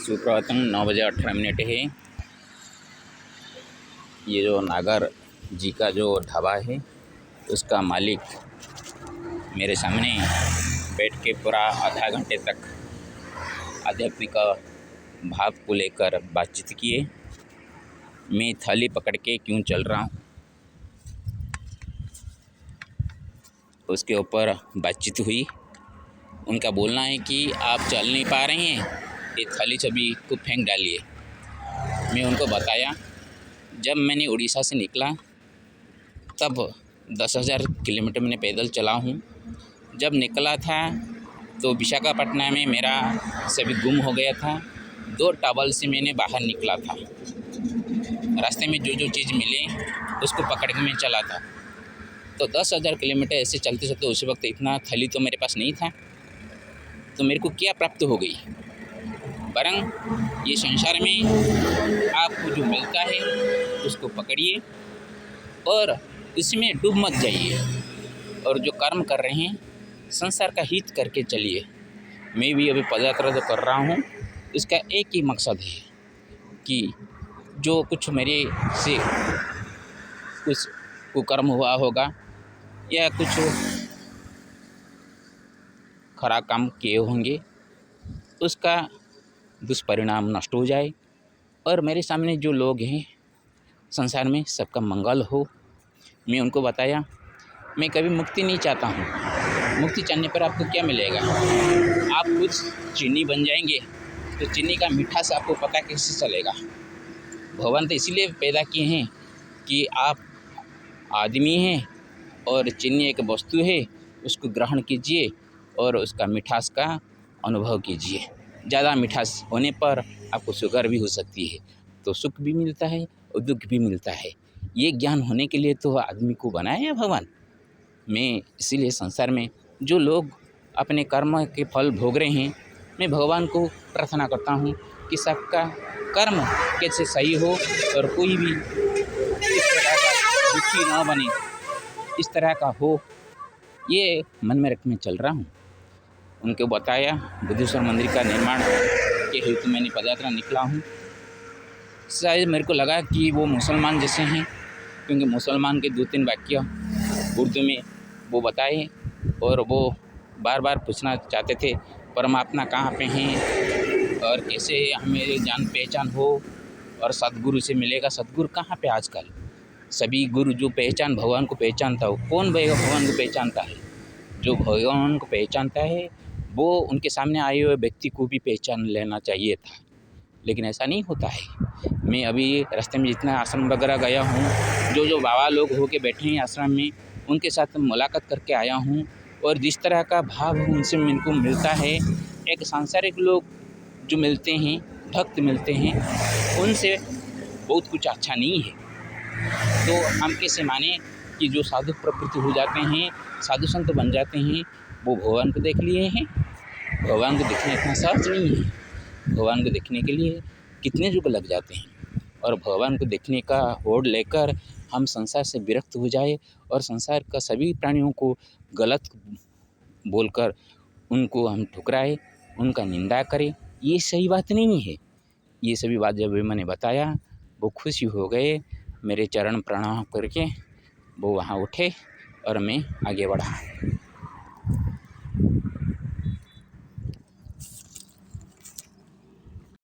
सुप्रभातम 9 बजे 18 मिनट है। ये जो नागर जी का जो ढाबा है उसका मालिक मेरे सामने बैठ के पूरा आधा घंटे तक आध्यात्मिक भाव को लेकर बातचीत किए। मैं थाली पकड़ के क्यों चल रहा हूँ उसके ऊपर बातचीत हुई। उनका बोलना है कि आप चल नहीं पा रहे हैं, ये थाली छवि को फेंक डालिए। मैं उनको बताया जब मैंने उड़ीसा से निकला तब 10,000 किलोमीटर मैंने पैदल चला हूँ। जब निकला था तो विशाखापट्टनम में मेरा सभी गुम हो गया था। 2 टावल से मैंने बाहर निकला था। रास्ते में जो जो चीज़ मिले उसको पकड़ के मैं चला था। तो 10,000 किलोमीटर ऐसे चलते चलते उस वक्त इतना थैली तो मेरे पास नहीं था, तो मेरे को क्या प्राप्त हो गई। बरंग ये संसार में आपको जो मिलता है उसको पकड़िए और इसमें डूब मत जाइए, और जो कर्म कर रहे हैं संसार का हित करके चलिए। मैं भी अभी पदयात्रा जो कर रहा हूँ इसका एक ही मकसद है कि जो कुछ मेरे से कुछ कुकर्म हुआ होगा या कुछ खराब काम किए होंगे उसका दुष्परिणाम नष्ट हो जाए और मेरे सामने जो लोग हैं संसार में सबका मंगल हो। मैं उनको बताया मैं कभी मुक्ति नहीं चाहता हूँ। मुक्ति चाहने पर आपको क्या मिलेगा? आप कुछ चीनी बन जाएंगे तो चीनी का मिठास आपको पता कैसे चलेगा? भगवान तो इसीलिए पैदा किए हैं कि आप आदमी हैं और चीनी एक वस्तु है, उसको ग्रहण कीजिए और उसका मिठास का अनुभव कीजिए। ज़्यादा मिठास होने पर आपको शुगर भी हो सकती है, तो सुख भी मिलता है और दुख भी मिलता है। ये ज्ञान होने के लिए तो आदमी को बनाया है भगवान। मैं इसीलिए संसार में जो लोग अपने कर्म के फल भोग रहे हैं, मैं भगवान को प्रार्थना करता हूँ कि सबका कर्म कैसे सही हो और कोई भी इस प्रकार का दुखी न बने, इस तरह का हो, ये मन में रख में चल रहा हूँ। उनको बताया बुद्धेश्वर मंदिर का निर्माण के हेतु मैंने पदयात्रा निकला हूँ। शायद मेरे को लगा कि वो मुसलमान जैसे हैं, क्योंकि मुसलमान के 2-3 वाक्य उर्दू में वो बताए और वो बार बार पूछना चाहते थे परमात्मा कहाँ पे हैं और कैसे हमें जान पहचान हो और सतगुरु से मिलेगा। सतगुरु कहाँ पे आजकल? सभी गुरु जो पहचान भगवान को पहचानता हो, कौन भगवान को पहचानता है? जो भगवान को पहचानता है वो उनके सामने आए हुए व्यक्ति को भी पहचान लेना चाहिए था, लेकिन ऐसा नहीं होता है। मैं अभी रास्ते में जितना आश्रम वगैरह गया हूँ, जो बाबा लोग होके बैठे हैं आश्रम में, उनके साथ मुलाकात करके आया हूँ और जिस तरह का भाव उनसे मेरे मिलता है, एक सांसारिक लोग जो मिलते हैं, भक्त मिलते हैं, उनसे बहुत कुछ अच्छा नहीं है। तो हम कैसे माने कि जो साधु प्रवृत्ति हो जाते हैं, साधु संत बन जाते हैं, वो भगवान को देख लिए हैं? भगवान को देखना इतना सहज नहीं है। भगवान को देखने के लिए कितने युग लग जाते हैं, और भगवान को देखने का होड़ लेकर हम संसार से विरक्त हो जाए और संसार का सभी प्राणियों को गलत बोलकर उनको हम ठुकराए, उनका निंदा करें, ये सही बात नहीं है। ये सभी बात जब मैंने बताया वो खुशी हो गए, मेरे चरण प्रणाम करके वो वहाँ उठे और मैं आगे बढ़ा।